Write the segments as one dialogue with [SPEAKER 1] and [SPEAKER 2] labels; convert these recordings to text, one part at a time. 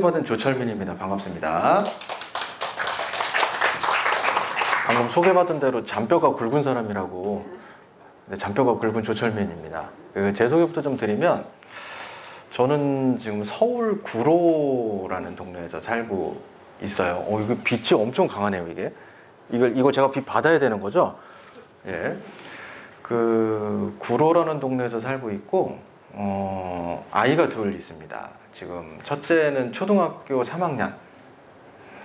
[SPEAKER 1] 소개받은 조철민입니다. 반갑습니다. 방금 소개받은 대로 잔뼈가 굵은 사람이라고. 네, 잔뼈가 굵은 조철민입니다. 제 소개부터 좀 드리면, 저는 지금 서울 구로라는 동네에서 살고 있어요. 이거 빛이 엄청 강하네요, 이게. 이걸 제가 빛 받아야 되는 거죠? 예. 구로라는 동네에서 살고 있고, 아이가 둘 있습니다. 지금 첫째는 초등학교 3학년.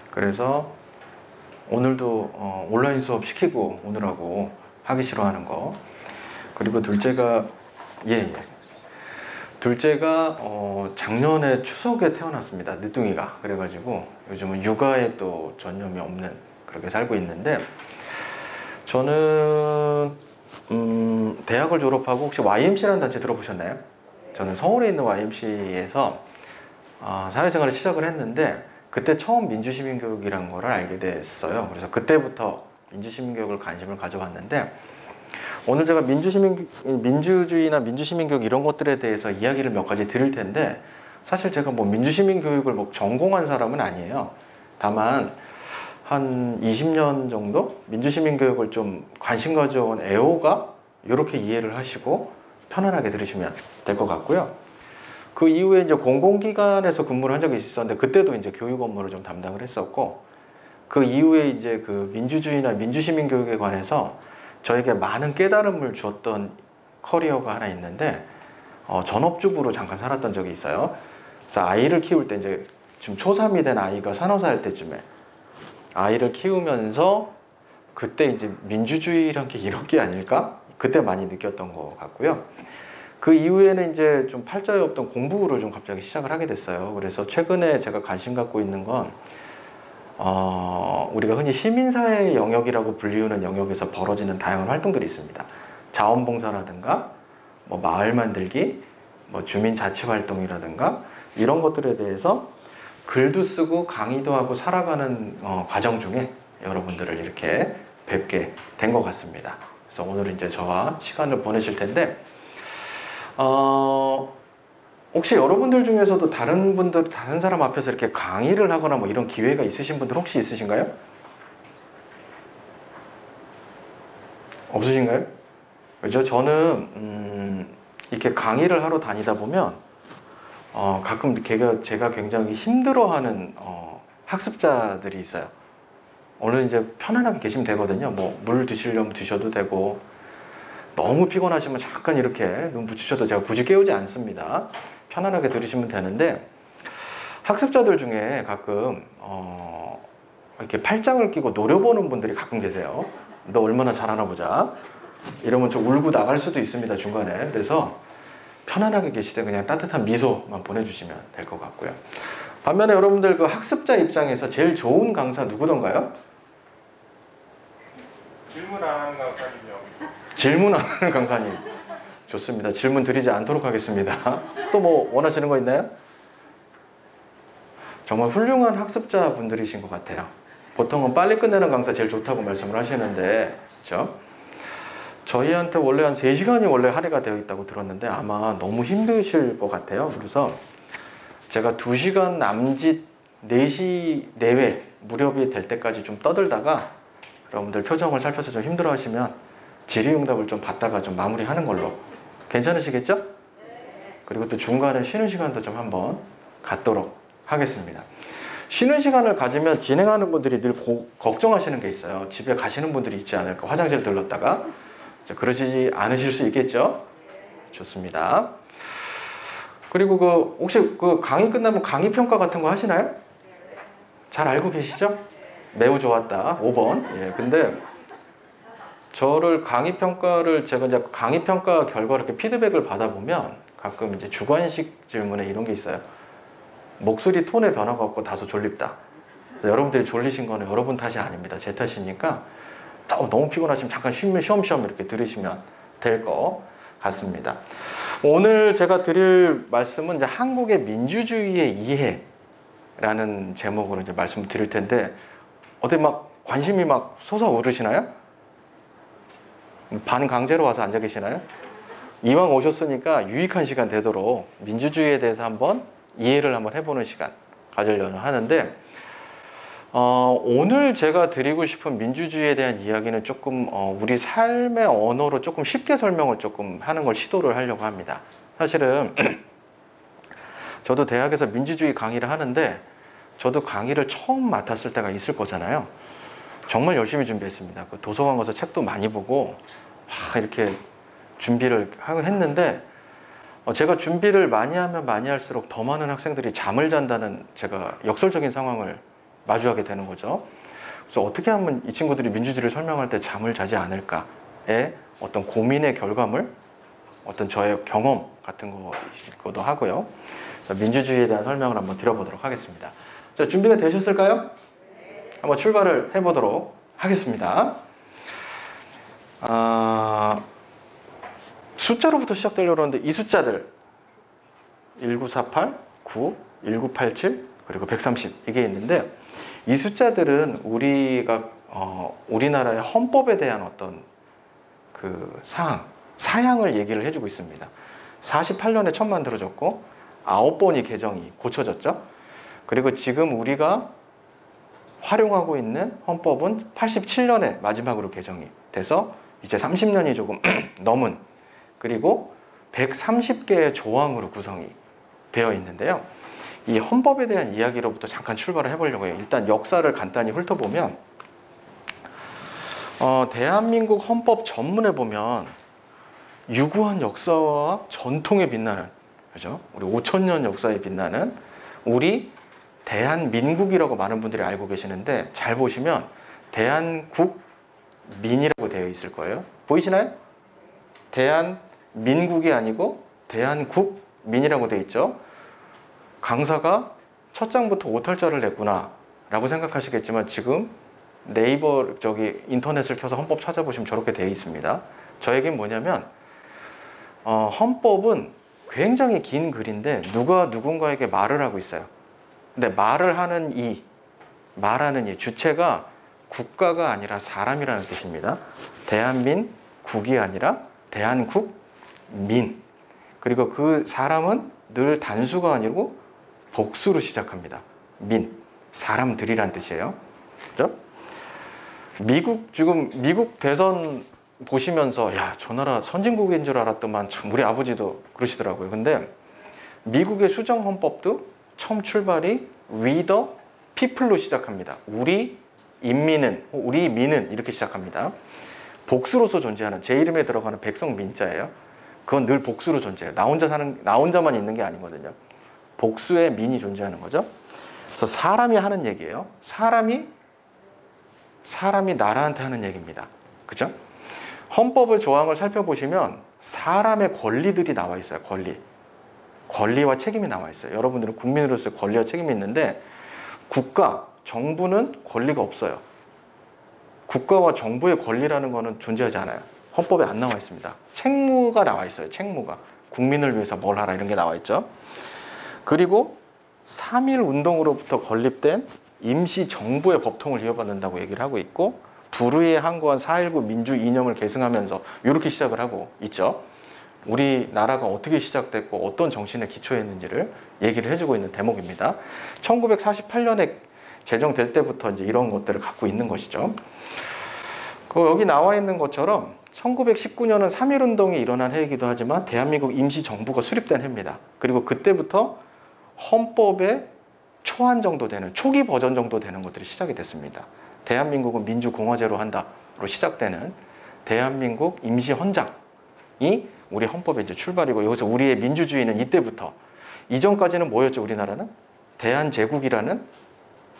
[SPEAKER 1] 그래서 오늘도 온라인 수업 시키고 오느라고 하기 싫어하는 거. 그리고 둘째가 둘째가 작년에 추석에 태어났습니다. 늦둥이가. 그래가지고 요즘은 육아에 또 전념이 없는 그렇게 살고 있는데, 저는 대학을 졸업하고 혹시 YMC라는 단체 들어보셨나요? 저는 서울에 있는 YMC에서 사회생활을 시작을 했는데, 그때 처음 민주시민교육이라는 거를 알게 됐어요. 그래서 그때부터 민주시민교육을 관심을 가져왔는데, 오늘 제가 민주주의나 민주시민교육 이런 것들에 대해서 이야기를 몇 가지 드릴 텐데, 사실 제가 뭐 민주시민교육을 뭐 전공한 사람은 아니에요. 다만 한 20년 정도 민주시민교육을 좀 관심 가져온 애호가 이렇게 이해를 하시고 편안하게 들으시면 될 것 같고요. 그 이후에 이제 공공기관에서 근무를 한 적이 있었는데, 그때도 이제 교육 업무를 좀 담당을 했었고, 그 이후에 이제 그 민주주의나 민주시민교육에 관해서 저에게 많은 깨달음을 주었던 커리어가 하나 있는데, 전업주부로 잠깐 살았던 적이 있어요. 그래서 아이를 키울 때, 이제 지금 초3이 된 아이가 산호사 할 때쯤에 아이를 키우면서, 그때 이제 민주주의란 게 이런 게 아닐까? 그때 많이 느꼈던 것 같고요. 그 이후에는 이제 좀 팔자에 없던 공부를 좀 갑자기 시작을 하게 됐어요. 그래서 최근에 제가 관심 갖고 있는 건, 우리가 흔히 시민사회 영역이라고 불리우는 영역에서 벌어지는 다양한 활동들이 있습니다. 자원봉사라든가, 뭐 마을 만들기, 뭐 주민자치활동이라든가, 이런 것들에 대해서 글도 쓰고 강의도 하고 살아가는 과정 중에 여러분들을 이렇게 뵙게 된 것 같습니다. 그래서 오늘 이제 저와 시간을 보내실 텐데, 혹시 여러분들 중에서도 다른 사람 앞에서 이렇게 강의를 하거나 뭐 이런 기회가 있으신 분들 혹시 있으신가요? 없으신가요? 그죠? 저는 이렇게 강의를 하러 다니다 보면 가끔 제가 굉장히 힘들어하는 학습자들이 있어요. 오늘 이제 편안하게 계시면 되거든요. 뭐 물 드시려면 드셔도 되고, 너무 피곤하시면 잠깐 이렇게 눈 붙이셔도 제가 굳이 깨우지 않습니다. 편안하게 들으시면 되는데, 학습자들 중에 가끔 이렇게 팔짱을 끼고 노려보는 분들이 가끔 계세요. 너 얼마나 잘하나 보자. 이러면 좀 울고 나갈 수도 있습니다, 중간에. 그래서 편안하게 계시되 그냥 따뜻한 미소만 보내주시면 될 것 같고요. 반면에 여러분들 그 학습자 입장에서 제일 좋은 강사 누구던가요?
[SPEAKER 2] 질문 안 하는 강사님이요.
[SPEAKER 1] 질문 안 하는 강사님. 좋습니다. 질문 드리지 않도록 하겠습니다. 또 뭐 원하시는 거 있나요? 정말 훌륭한 학습자 분들이신 것 같아요. 보통은 빨리 끝내는 강사 제일 좋다고 말씀을 하시는데, 그렇죠? 저희한테 원래 한 3시간이 원래 할애가 되어 있다고 들었는데, 아마 너무 힘드실 것 같아요. 그래서 제가 2시간 남짓 4시 내외 무렵이 될 때까지 좀 떠들다가, 여러분들 표정을 살펴서 좀 힘들어 하시면 질의응답을 좀 받다가 좀 마무리하는 걸로. 괜찮으시겠죠? 그리고 또 중간에 쉬는 시간도 좀 한번 갖도록 하겠습니다. 쉬는 시간을 가지면 진행하는 분들이 늘 걱정하시는 게 있어요. 집에 가시는 분들이 있지 않을까. 화장실 들렀다가. 그러시지 않으실 수 있겠죠? 좋습니다. 그리고 혹시 강의 끝나면 강의 평가 같은 거 하시나요? 잘 알고 계시죠? 매우 좋았다. 5번. 예, 근데 저를 제가 이제 강의 평가 결과 이렇게 피드백을 받아보면 가끔 이제 주관식 질문에 이런 게 있어요. 목소리 톤의 변화가 없고 다소 졸립다. 여러분들이 졸리신 거는 여러분 탓이 아닙니다. 제 탓이니까 너무 피곤하시면 잠깐 쉬엄쉬엄 이렇게 들으시면 될 것 같습니다. 오늘 제가 드릴 말씀은 이제 한국의 민주주의의 이해라는 제목으로 이제 말씀을 드릴 텐데, 어떻게 막 관심이 막 솟아오르시나요? 반강제로 와서 앉아 계시나요? 이왕 오셨으니까 유익한 시간 되도록 민주주의에 대해서 한번 이해를 한번 해보는 시간 가지려고 하는데 오늘 제가 드리고 싶은 민주주의에 대한 이야기는 조금 우리 삶의 언어로 조금 쉽게 설명을 조금 하는 걸 시도를 하려고 합니다. 사실은 저도 대학에서 민주주의 강의를 하는데 저도 강의를 처음 맡았을 때가 있을 거잖아요. 정말 열심히 준비했습니다. 그 도서관 가서 책도 많이 보고 이렇게 준비를 하고 했는데 제가 준비를 많이 하면 많이 할수록 더 많은 학생들이 잠을 잔다는 제가 역설적인 상황을 마주하게 되는 거죠. 그래서 어떻게 하면 이 친구들이 민주주의를 설명할 때 잠을 자지 않을까의 어떤 고민의 결과물, 어떤 저의 경험 같은 거이기도 하고요. 민주주의에 대한 설명을 한번 드려보도록 하겠습니다. 자, 준비가 되셨을까요? 한번 출발을 해보도록 하겠습니다. 숫자로부터 시작되려고 하는데 이 숫자들 1948, 9, 1987 그리고 130 이게 있는데 이 숫자들은 우리나라의 헌법에 대한 어떤 그 사양을 얘기를 해주고 있습니다. 48년에 처음 만들어졌고 9번이 개정이 고쳐졌죠. 그리고 지금 우리가 활용하고 있는 헌법은 87년에 마지막으로 개정이 돼서 이제 30년이 조금 넘은 그리고 130개의 조항으로 구성이 되어 있는데요. 이 헌법에 대한 이야기로부터 잠깐 출발을 해보려고 해요. 일단 역사를 간단히 훑어보면 대한민국 헌법 전문에 보면 유구한 역사와 전통에 빛나는, 그죠? 우리 5,000년 역사에 빛나는 우리 대한민국이라고 많은 분들이 알고 계시는데 잘 보시면 대한국민이라고 되어 있을 거예요. 보이시나요? 대한민국이 아니고 대한국민이라고 되어 있죠. 강사가 첫 장부터 오탈자를 냈구나 라고 생각하시겠지만 지금 네이버 인터넷을 켜서 헌법 찾아보시면 저렇게 되어 있습니다. 저 얘기는 뭐냐면 헌법은 굉장히 긴 글인데 누가 누군가에게 말을 하고 있어요. 근데 말하는 이 주체가 국가가 아니라 사람이라는 뜻입니다. 대한민국이 아니라 대한국민. 그리고 그 사람은 늘 단수가 아니고 복수로 시작합니다. 사람들이란 뜻이에요. 그렇죠? 미국 대선 보시면서 저 나라 선진국인 줄 알았더만 참 우리 아버지도 그러시더라고요. 근데 미국의 수정 헌법도 처음 출발이 We the people로 시작합니다. 우리 민은 이렇게 시작합니다. 복수로서 존재하는 제 이름에 들어가는 백성 민자예요. 그건 늘 복수로 존재해요. 나 혼자만 있는 게 아니거든요. 복수의 민이 존재하는 거죠. 그래서 사람이 하는 얘기예요. 사람이 나라한테 하는 얘기입니다. 그죠? 헌법의 조항을 살펴보시면 사람의 권리들이 나와 있어요. 권리와 책임이 나와 있어요. 여러분들은 국민으로서 권리와 책임이 있는데 정부는 권리가 없어요. 국가와 정부의 권리라는 것은 존재하지 않아요. 헌법에 안 나와 있습니다. 책무가 나와 있어요. 책무가. 국민을 위해서 뭘 하라 이런 게 나와 있죠. 그리고 3.1 운동으로부터 건립된 임시정부의 법통을 이어받는다고 얘기를 하고 있고 불의에 항거한 4.19 민주 이념을 계승하면서 이렇게 시작을 하고 있죠. 우리나라가 어떻게 시작됐고 어떤 정신에 기초했는지를 얘기를 해주고 있는 대목입니다. 1948년에 제정될 때부터 이제 이런 것들을 갖고 있는 것이죠. 여기 나와 있는 것처럼 1919년은 3.1 운동이 일어난 해이기도 하지만 대한민국 임시정부가 수립된 해입니다. 그리고 그때부터 헌법의 초안 정도 되는 초기 버전 정도 되는 것들이 시작이 됐습니다. 대한민국은 민주공화제로 한다로 시작되는 대한민국 임시헌장이 우리 헌법의 이제 출발이고 여기서 우리의 민주주의는 이때부터 이전까지는 뭐였죠? 우리나라는 대한제국이라는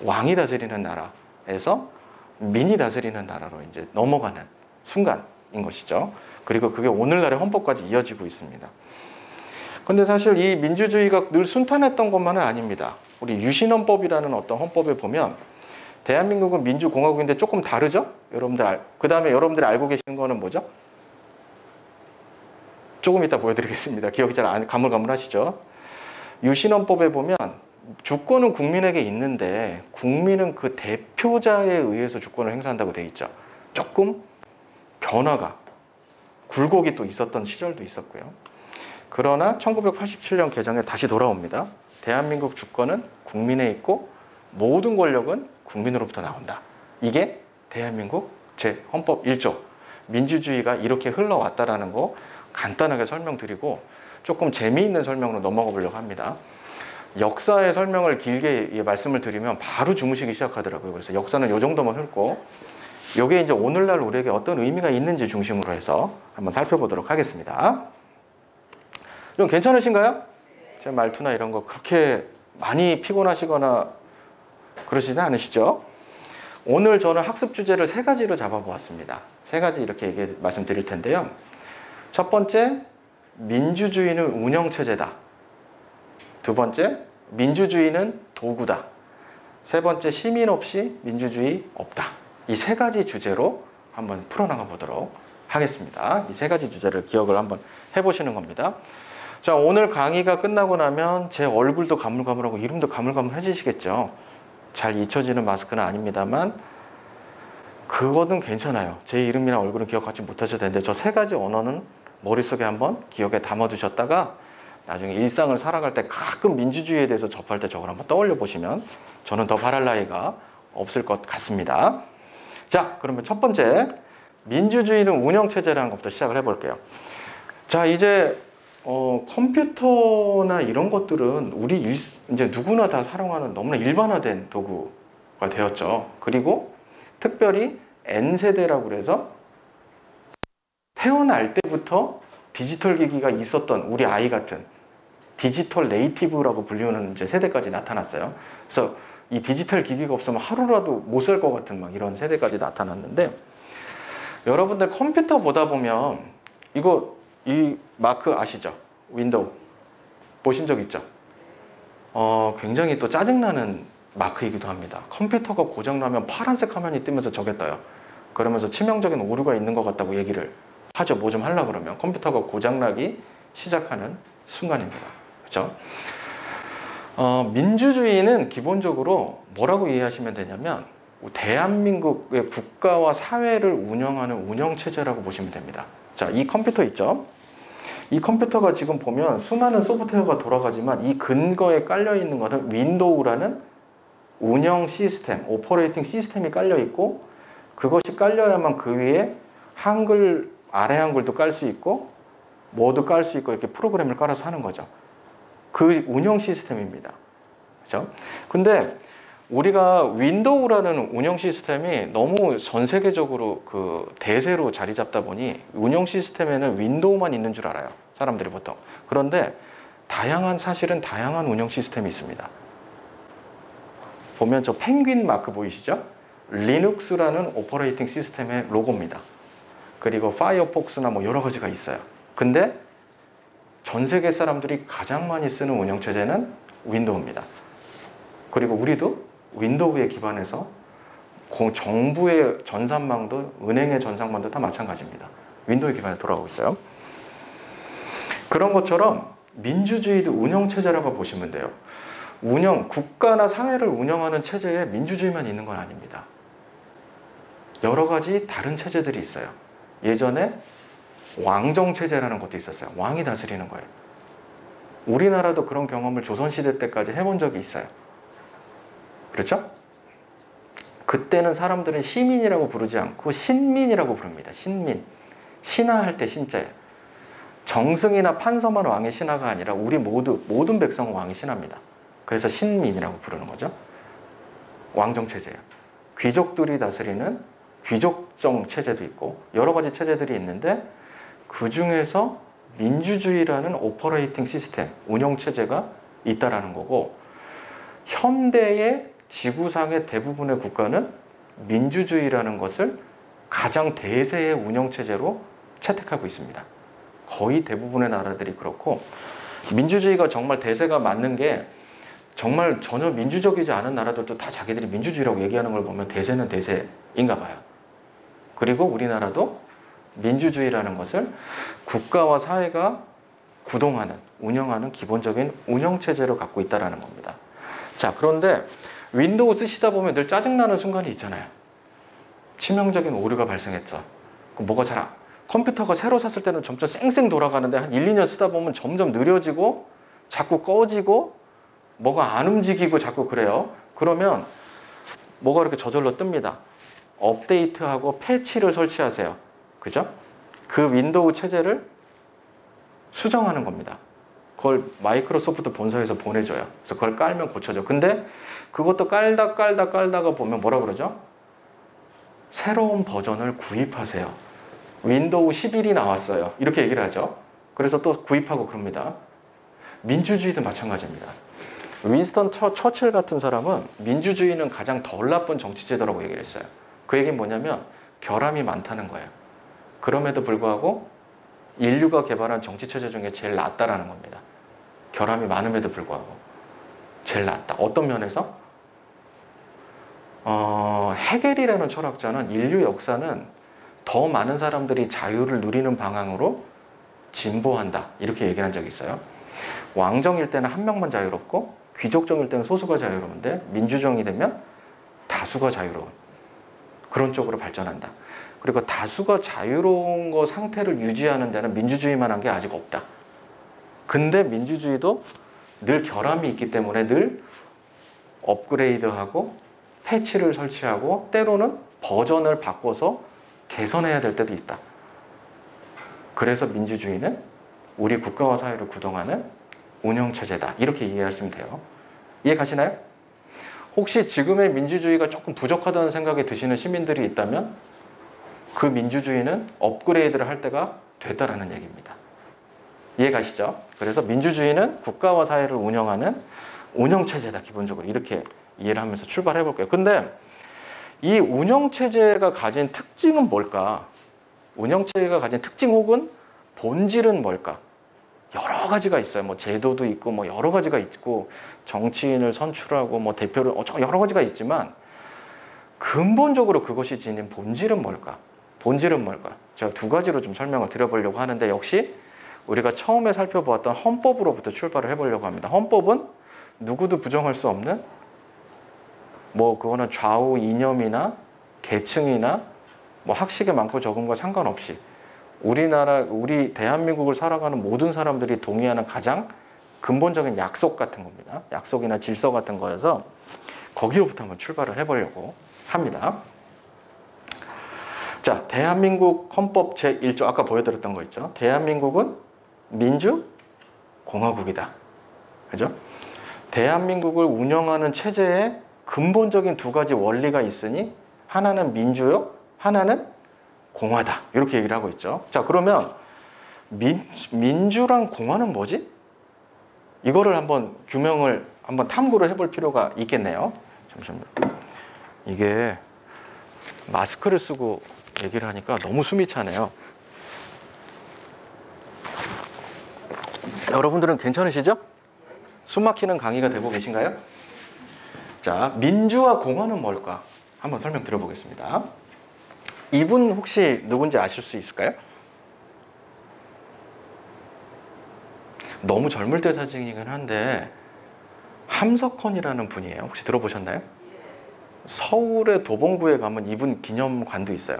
[SPEAKER 1] 왕이 다스리는 나라에서 민이 다스리는 나라로 이제 넘어가는 순간인 것이죠. 그리고 그게 오늘날의 헌법까지 이어지고 있습니다. 근데 사실 이 민주주의가 늘 순탄했던 것만은 아닙니다. 우리 유신헌법이라는 어떤 헌법에 보면 대한민국은 민주공화국인데 조금 다르죠? 그 다음에 여러분들이 알고 계시는 거는 뭐죠? 조금 이따 보여드리겠습니다. 기억이 잘 가물가물하시죠? 유신헌법에 보면 주권은 국민에게 있는데 국민은 그 대표자에 의해서 주권을 행사한다고 되어 있죠. 조금 변화가 굴곡이 또 있었던 시절도 있었고요. 그러나 1987년 개정에 다시 돌아옵니다. 대한민국 주권은 국민에 있고 모든 권력은 국민으로부터 나온다. 이게 대한민국 제 헌법 1조 민주주의가 이렇게 흘러왔다라는 거 간단하게 설명드리고 조금 재미있는 설명으로 넘어가 보려고 합니다. 역사의 설명을 길게 말씀을 드리면 바로 주무시기 시작하더라고요. 그래서 역사는 요 정도만 훑고 요게 이제 오늘날 우리에게 어떤 의미가 있는지 중심으로 해서 한번 살펴보도록 하겠습니다. 좀 괜찮으신가요? 제 말투나 이런 거 그렇게 많이 피곤하시거나 그러시지 않으시죠? 오늘 저는 학습 주제를 3가지로 잡아보았습니다. 3가지 이렇게 말씀드릴 텐데요. 첫 번째, 민주주의는 운영체제다. 두 번째, 민주주의는 도구다. 세 번째, 시민 없이 민주주의 없다. 이 3가지 주제로 한번 풀어나가 보도록 하겠습니다. 이 3가지 주제를 기억을 한번 해보시는 겁니다. 자, 오늘 강의가 끝나고 나면 제 얼굴도 가물가물하고 이름도 가물가물해지시겠죠. 잘 잊혀지는 마스크는 아닙니다만 그거는 괜찮아요. 제 이름이나 얼굴은 기억하지 못하셔도 되는데 저 3가지 언어는 머릿속에 한번 기억에 담아두셨다가 나중에 일상을 살아갈 때 가끔 민주주의에 대해서 접할 때 저걸 한번 떠올려 보시면 저는 더 바랄 나위가 없을 것 같습니다. 자, 그러면 첫 번째, 민주주의는 운영체제라는 것부터 시작을 해볼게요. 자, 이제 컴퓨터나 이런 것들은 우리 이제 누구나 다 사용하는 너무나 일반화된 도구가 되었죠. 그리고 특별히 N세대라고 그래서 태어날 때부터 디지털 기기가 있었던 우리 아이 같은 디지털 네이티브라고 불리우는 이제 세대까지 나타났어요. 그래서 이 디지털 기기가 없으면 하루라도 못 살 것 같은 막 이런 세대까지 나타났는데 여러분들 컴퓨터 보다 보면 이 마크 아시죠? 윈도우 보신 적 있죠? 굉장히 또 짜증나는 마크이기도 합니다. 컴퓨터가 고장나면 파란색 화면이 뜨면서 저게 떠요. 그러면서 치명적인 오류가 있는 것 같다고 얘기를 하죠. 뭐 좀 하려고 그러면 컴퓨터가 고장나기 시작하는 순간입니다. 그렇죠? 민주주의는 기본적으로 뭐라고 이해하시면 되냐면 대한민국의 국가와 사회를 운영하는 운영체제라고 보시면 됩니다. 자, 이 컴퓨터 있죠? 이 컴퓨터가 지금 보면 수많은 소프트웨어가 돌아가지만 이 근거에 깔려있는 것은 윈도우라는 운영 시스템, 오퍼레이팅 시스템이 깔려있고 그것이 깔려야만 그 위에 한글, 아래 한글도 깔 수 있고 뭐도 깔 수 있고 이렇게 프로그램을 깔아서 하는 거죠. 그 운영 시스템입니다. 그렇죠? 근데 우리가 윈도우라는 운영 시스템이 너무 전 세계적으로 그 대세로 자리 잡다 보니 운영 시스템에는 윈도우만 있는 줄 알아요. 사람들이 보통. 그런데 사실은 다양한 운영 시스템이 있습니다. 보면 저 펭귄 마크 보이시죠? 리눅스라는 오퍼레이팅 시스템의 로고입니다. 그리고 파이어폭스나 뭐 여러 가지가 있어요. 근데 전 세계 사람들이 가장 많이 쓰는 운영체제는 윈도우입니다. 그리고 우리도 윈도우에 기반해서 정부의 전산망도 은행의 전산망도 다 마찬가지입니다. 윈도우에 기반해서 돌아가고 있어요. 그런 것처럼 민주주의도 운영체제라고 보시면 돼요. 국가나 사회를 운영하는 체제에 민주주의만 있는 건 아닙니다. 여러 가지 다른 체제들이 있어요. 예전에 왕정체제라는 것도 있었어요. 왕이 다스리는 거예요. 우리나라도 그런 경험을 조선시대 때까지 해본 적이 있어요. 그렇죠? 그때는 사람들은 시민이라고 부르지 않고 신민이라고 부릅니다. 신민. 신하할 때 신자예요. 정승이나 판서만 왕의 신하가 아니라 우리 모든 백성은 왕의 신하입니다. 그래서 신민이라고 부르는 거죠. 왕정체제예요. 귀족들이 다스리는 귀족정 체제도 있고 여러 가지 체제들이 있는데 그 중에서 민주주의라는 오퍼레이팅 시스템, 운영체제가 있다라는 거고 현대의 지구상의 대부분의 국가는 민주주의라는 것을 가장 대세의 운영체제로 채택하고 있습니다. 거의 대부분의 나라들이 그렇고 민주주의가 정말 대세가 맞는 게 정말 전혀 민주적이지 않은 나라들도 다 자기들이 민주주의라고 얘기하는 걸 보면 대세는 대세인가 봐요. 그리고 우리나라도 민주주의라는 것을 국가와 사회가 구동하는, 운영하는 기본적인 운영체제로 갖고 있다는 겁니다. 자, 그런데 윈도우 쓰시다 보면 늘 짜증나는 순간이 있잖아요. 치명적인 오류가 발생했어. 그럼 컴퓨터가 새로 샀을 때는 점점 쌩쌩 돌아가는데 한 1, 2년 쓰다 보면 점점 느려지고 자꾸 꺼지고 뭐가 안 움직이고 자꾸 그래요. 그러면 뭐가 이렇게 저절로 뜹니다. 업데이트하고 패치를 설치하세요. 그죠? 그 윈도우 체제를 수정하는 겁니다. 그걸 마이크로소프트 본사에서 보내줘요. 그래서 그걸 깔면 고쳐져. 근데 그것도 깔다가 보면 뭐라 그러죠? 새로운 버전을 구입하세요. 윈도우 11이 나왔어요. 이렇게 얘기를 하죠. 그래서 또 구입하고 그럽니다. 민주주의도 마찬가지입니다. 윈스턴 처칠 같은 사람은 민주주의는 가장 덜 나쁜 정치제도라고 얘기를 했어요. 그 얘기는 뭐냐면 결함이 많다는 거예요. 그럼에도 불구하고 인류가 개발한 정치체제 중에 제일 낫다라는 겁니다. 결함이 많음에도 불구하고 제일 낫다. 어떤 면에서? 헤겔이라는 철학자는 인류 역사는 더 많은 사람들이 자유를 누리는 방향으로 진보한다. 이렇게 얘기를 한 적이 있어요. 왕정일 때는 한 명만 자유롭고 귀족정일 때는 소수가 자유로운데 민주정이 되면 다수가 자유로운 그런 쪽으로 발전한다. 그리고 다수가 자유로운 거 상태를 유지하는 데는 민주주의만 한 게 아직 없다. 근데 민주주의도 늘 결함이 있기 때문에 늘 업그레이드하고 패치를 설치하고 때로는 버전을 바꿔서 개선해야 될 때도 있다. 그래서 민주주의는 우리 국가와 사회를 구동하는 운영체제다. 이렇게 이해하시면 돼요. 이해 가시나요? 혹시 지금의 민주주의가 조금 부족하다는 생각이 드시는 시민들이 있다면 그 민주주의는 업그레이드를 할 때가 됐다라는 얘기입니다. 이해 가시죠? 그래서 민주주의는 국가와 사회를 운영하는 운영체제다. 기본적으로 이렇게 이해를 하면서 출발해 볼게요. 근데 이 운영체제가 가진 특징은 뭘까? 운영체제가 가진 특징 혹은 본질은 뭘까? 여러 가지가 있어요. 뭐 제도도 있고 뭐 여러 가지가 있고 정치인을 선출하고 뭐 대표를 여러 가지가 있지만 근본적으로 그것이 지닌 본질은 뭘까? 본질은 뭘까? 제가 두 가지로 좀 설명을 드려보려고 하는데 역시 우리가 처음에 살펴보았던 헌법으로부터 출발을 해보려고 합니다. 헌법은 누구도 부정할 수 없는 뭐 그거는 좌우 이념이나 계층이나 뭐 학식의 많고 적음과 상관없이 우리 대한민국을 살아가는 모든 사람들이 동의하는 가장 근본적인 약속 같은 겁니다. 약속이나 질서 같은 거여서 거기로부터 한번 출발을 해보려고 합니다. 자, 대한민국 헌법 제1조 아까 보여드렸던 거 있죠. 대한민국은 민주공화국이다. 그죠? 대한민국을 운영하는 체제에 근본적인 두 가지 원리가 있으니 하나는 민주요, 하나는 공화다. 이렇게 얘기를 하고 있죠. 자, 그러면 민주랑 공화는 뭐지? 이거를 한번 규명을 한번 탐구를 해볼 필요가 있겠네요. 잠시만요. 이게 마스크를 쓰고 얘기를 하니까 너무 숨이 차네요. 여러분들은 괜찮으시죠? 숨 막히는 강의가 되고 계신가요? 자, 민주와 공화는 뭘까? 한번 설명드려보겠습니다. 이분 혹시 누군지 아실 수 있을까요? 너무 젊을 때 사진이긴 한데 함석헌이라는 분이에요. 혹시 들어보셨나요? 서울의 도봉구에 가면 이분 기념관도 있어요.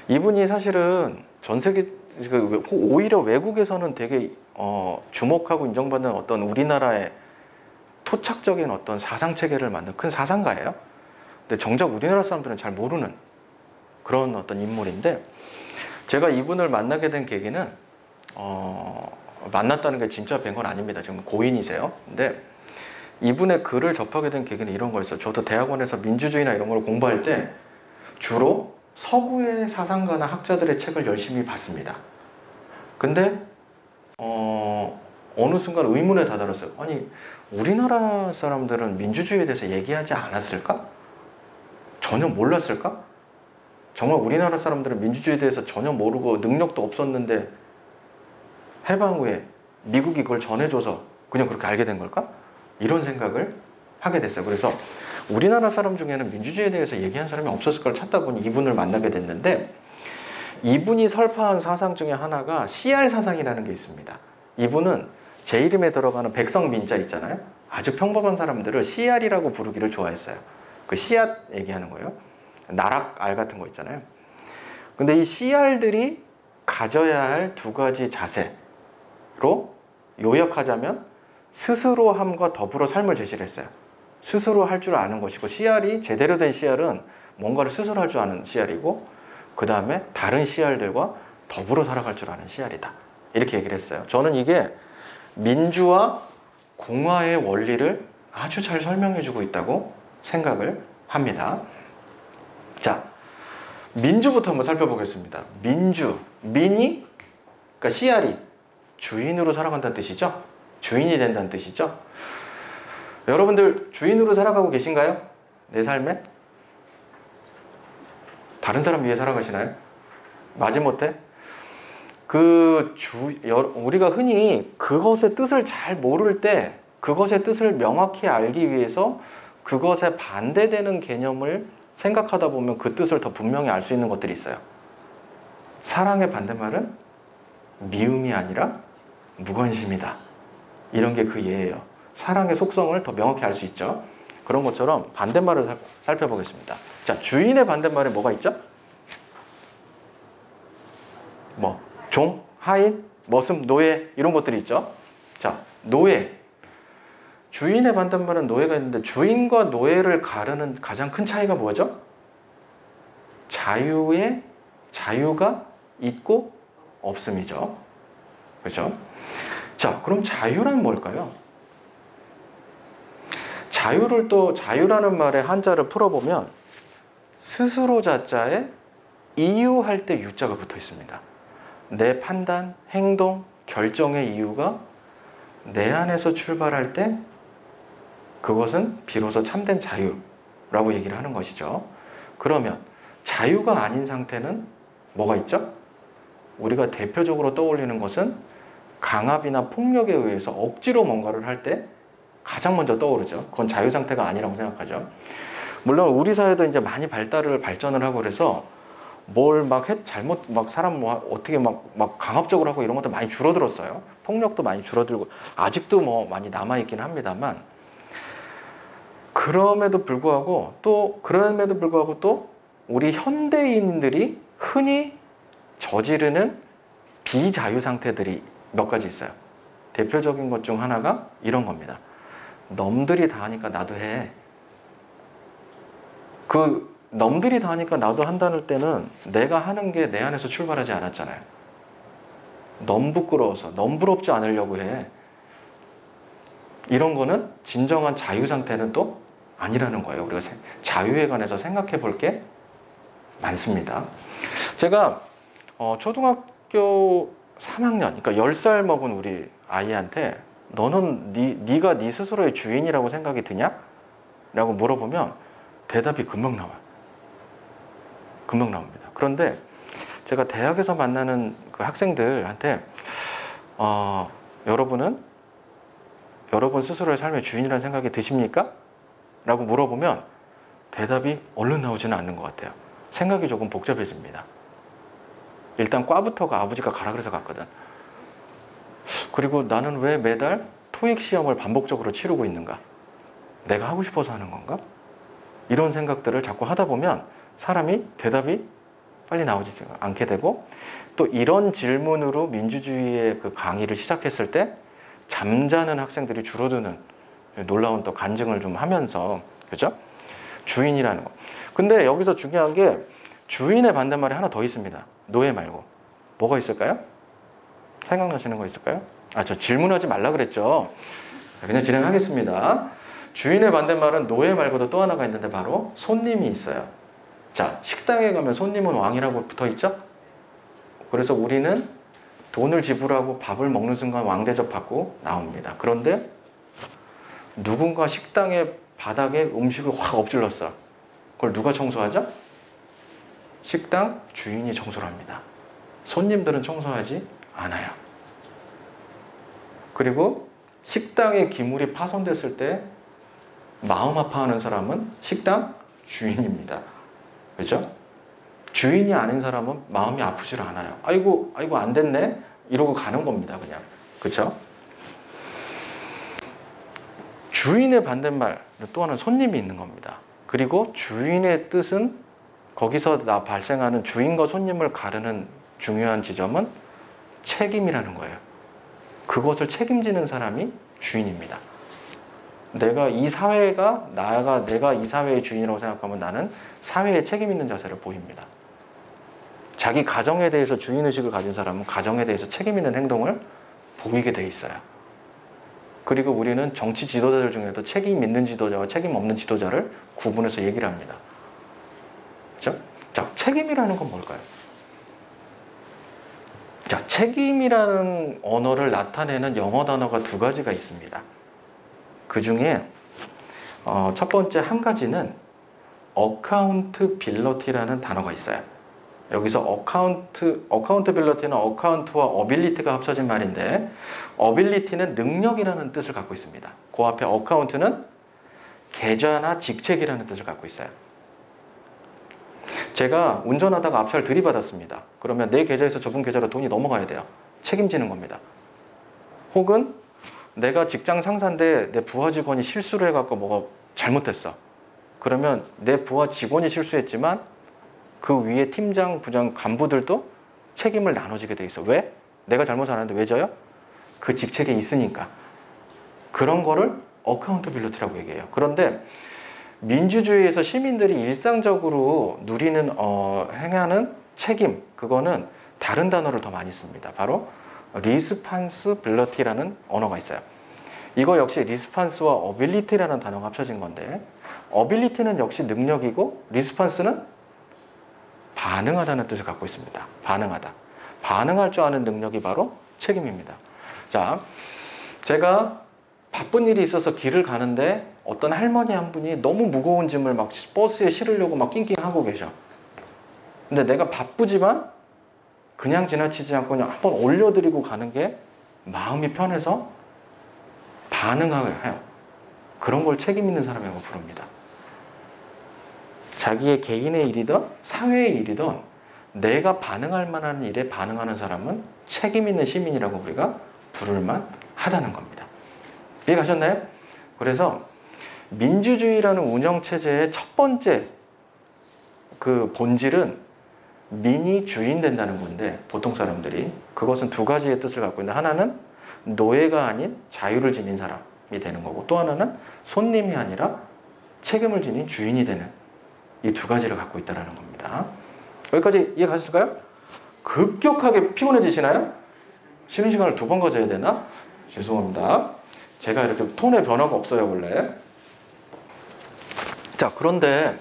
[SPEAKER 1] 이분이 사실은 전 세계 오히려 외국에서는 되게 주목하고 인정받는 어떤 우리나라의 토착적인 어떤 사상 체계를 만든 큰 사상가예요. 근데 정작 우리나라 사람들은 잘 모르는 그런 어떤 인물인데 제가 이분을 만나게 된 계기는 만났다는 게 진짜 뵌 건 아닙니다. 지금 고인이세요. 근데 이분의 글을 접하게 된 계기는 이런 거였어요. 저도 대학원에서 민주주의나 이런 걸 공부할 때 주로 서구의 사상가나 학자들의 책을 열심히 봤습니다. 근데 어느 순간 의문에 다다랐어요. 아니, 우리나라 사람들은 민주주의에 대해서 얘기하지 않았을까? 전혀 몰랐을까? 정말 우리나라 사람들은 민주주의에 대해서 전혀 모르고 능력도 없었는데 해방 후에 미국이 그걸 전해줘서 그냥 그렇게 알게 된 걸까? 이런 생각을 하게 됐어요. 그래서 우리나라 사람 중에는 민주주의에 대해서 얘기한 사람이 없었을 걸 찾다 보니 이분을 만나게 됐는데 이분이 설파한 사상 중에 하나가 CR 사상이라는 게 있습니다. 이분은 제 이름에 들어가는 백성민자 있잖아요. 아주 평범한 사람들을 CR이라고 부르기를 좋아했어요. 그 씨앗 얘기하는 거예요. 나락알 같은 거 있잖아요. 근데 이 CR들이 가져야 할 두 가지 자세로 요약하자면 스스로 함과 더불어 삶을 제시를 했어요. 스스로 할 줄 아는 것이고, CR이 제대로 된 CR은 뭔가를 스스로 할 줄 아는 CR이고, 그 다음에 다른 CR들과 더불어 살아갈 줄 아는 CR이다. 이렇게 얘기를 했어요. 저는 이게 민주와 공화의 원리를 아주 잘 설명해주고 있다고 생각을 합니다. 자, 민주부터 한번 살펴보겠습니다. 민주, 민이, 그러니까 CR이 주인으로 살아간다는 뜻이죠. 주인이 된다는 뜻이죠. 여러분들 주인으로 살아가고 계신가요? 내 삶에? 다른 사람 위해 살아가시나요? 마지못해? 우리가 흔히 그것의 뜻을 잘 모를 때 그것의 뜻을 명확히 알기 위해서 그것에 반대되는 개념을 생각하다 보면 그 뜻을 더 분명히 알 수 있는 것들이 있어요. 사랑의 반대말은 미움이 아니라 무관심이다. 이런 게 그 예예요. 사랑의 속성을 더 명확히 알 수 있죠. 그런 것처럼 반대말을 살펴보겠습니다. 자, 주인의 반대말에 뭐가 있죠? 뭐 종, 하인, 머슴, 노예 이런 것들이 있죠. 자, 노예. 주인의 반대말은 노예가 있는데 주인과 노예를 가르는 가장 큰 차이가 뭐죠? 자유가 있고 없음이죠. 그렇죠? 자, 그럼 자유란 뭘까요? 자유라는 말의 한자를 풀어보면 스스로 자자에 이유할 때 유자가 붙어 있습니다. 내 판단, 행동, 결정의 이유가 내 안에서 출발할 때 그것은 비로소 참된 자유라고 얘기를 하는 것이죠. 그러면 자유가 아닌 상태는 뭐가 있죠? 우리가 대표적으로 떠올리는 것은 강압이나 폭력에 의해서 억지로 뭔가를 할 때 가장 먼저 떠오르죠. 그건 자유 상태가 아니라고 생각하죠. 물론 우리 사회도 이제 많이 발전을 하고 그래서 뭘 사람 어떻게 강압적으로 하고 이런 것도 많이 줄어들었어요. 폭력도 많이 줄어들고 아직도 많이 남아있긴 합니다만 그럼에도 불구하고 또 우리 현대인들이 흔히 저지르는 비자유 상태들이 몇 가지 있어요. 대표적인 것 중 하나가 이런 겁니다. 넘들이 다 하니까 나도 해. 그 넘들이 다 하니까 나도 한다는 때는 내가 하는 게 내 안에서 출발하지 않았잖아요. 너무 부끄러워서 너무부럽지 않으려고 해. 이런 거는 진정한 자유 상태는 또 아니라는 거예요. 우리가 자유에 관해서 생각해 볼 게 많습니다. 제가 초등학교 3학년, 그러니까 10살 먹은 우리 아이한테 너는 네가 네 스스로의 주인이라고 생각이 드냐? 라고 물어보면 대답이 금방 나와요. 금방 나옵니다. 그런데 제가 대학에서 만나는 그 학생들한테 여러분 스스로의 삶의 주인이라는 생각이 드십니까? 라고 물어보면 대답이 얼른 나오지는 않는 것 같아요. 생각이 조금 복잡해집니다. 일단 과부터가 아버지가 가라 그래서 갔거든. 그리고 나는 왜 매달 토익 시험을 반복적으로 치르고 있는가? 내가 하고 싶어서 하는 건가? 이런 생각들을 자꾸 하다 보면 사람이 대답이 빨리 나오지 않게 되고 또 이런 질문으로 민주주의의 그 강의를 시작했을 때 잠자는 학생들이 줄어드는 놀라운 또 간증을 좀 하면서 그죠? 주인이라는 거. 근데 여기서 중요한 게 주인의 반대말이 하나 더 있습니다. 노예 말고. 뭐가 있을까요? 생각나시는 거 있을까요? 저 질문하지 말라 그랬죠. 그냥 진행하겠습니다. 주인의 반대말은 노예 말고도 또 하나가 있는데 바로 손님이 있어요. 자, 식당에 가면 손님은 왕이라고 붙어 있죠? 그래서 우리는 돈을 지불하고 밥을 먹는 순간 왕 대접 받고 나옵니다. 그런데 누군가 식당의 바닥에 음식을 확 엎질렀어. 그걸 누가 청소하죠? 식당 주인이 청소를 합니다. 손님들은 청소하지 않아요. 그리고 식당의 기물이 파손됐을 때 마음 아파하는 사람은 식당 주인입니다. 그렇죠? 주인이 아닌 사람은 마음이 아프질 않아요. 아이고 안 됐네 이러고 가는 겁니다. 그냥. 그렇죠? 주인의 반대말 또 하나는 손님이 있는 겁니다. 그리고 주인의 뜻은 거기서 발생하는 주인과 손님을 가르는 중요한 지점은 책임이라는 거예요. 그것을 책임지는 사람이 주인입니다. 내가 이 사회가 내가 이 사회의 주인이라고 생각하면 나는 사회에 책임 있는 자세를 보입니다. 자기 가정에 대해서 주인의식을 가진 사람은 가정에 대해서 책임 있는 행동을 보이게 돼 있어요. 그리고 우리는 정치 지도자들 중에도 책임 있는 지도자와 책임 없는 지도자를 구분해서 얘기를 합니다. 그렇죠? 자, 책임이라는 건 뭘까요? 자, 책임이라는 언어를 나타내는 영어 단어가 두 가지가 있습니다. 그 중에 첫 번째 한 가지는 accountability라는 단어가 있어요. 여기서 accountability는 account와 ability가 합쳐진 말인데 ability는 능력이라는 뜻을 갖고 있습니다. 그 앞에 account는 계좌나 직책이라는 뜻을 갖고 있어요. 제가 운전하다가 앞차를 들이받았습니다. 그러면 내 계좌에서 저분 계좌로 돈이 넘어가야 돼요. 책임지는 겁니다. 혹은 내가 직장 상사인데 내 부하 직원이 실수를 해갖고 뭐가 잘못했어. 그러면 내 부하 직원이 실수했지만 그 위에 팀장, 부장, 간부들도 책임을 나눠지게 돼 있어. 왜? 내가 잘못 안 하는데 왜 져요? 그 직책에 있으니까. 그런 거를 accountability라고 얘기해요. 그런데 민주주의에서 시민들이 일상적으로 누리는 행하는 책임, 그거는 다른 단어를 더 많이 씁니다. 바로 responsibility라는 언어가 있어요. 이거 역시 response와 ability라는 단어가 합쳐진 건데 ability는 역시 능력이고 response는 반응하다는 뜻을 갖고 있습니다. 반응하다. 반응할 줄 아는 능력이 바로 책임입니다. 자, 제가 바쁜 일이 있어서 길을 가는데 어떤 할머니 한 분이 너무 무거운 짐을 막 버스에 실으려고 막 낑낑하고 계셔. 근데 내가 바쁘지만 그냥 지나치지 않고 그냥 한번 올려드리고 가는 게 마음이 편해서 반응해요. 그런 걸 책임 있는 사람이라고 부릅니다. 자기의 개인의 일이든 사회의 일이든 내가 반응할 만한 일에 반응하는 사람은 책임 있는 시민이라고 우리가 부를만 하다는 겁니다. 이해가셨나요? 그래서 민주주의라는 운영체제의 첫 번째 그 본질은 민이 주인 된다는 건데 보통 사람들이 그것은 두 가지의 뜻을 갖고 있는데 하나는 노예가 아닌 자유를 지닌 사람이 되는 거고 또 하나는 손님이 아니라 책임을 지닌 주인이 되는 이 두 가지를 갖고 있다는 겁니다. 여기까지 이해 가셨을까요? 급격하게 피곤해지시나요? 쉬는 시간을 2번 가져야 되나? 죄송합니다. 제가 이렇게 톤의 변화가 없어요 원래. 자, 그런데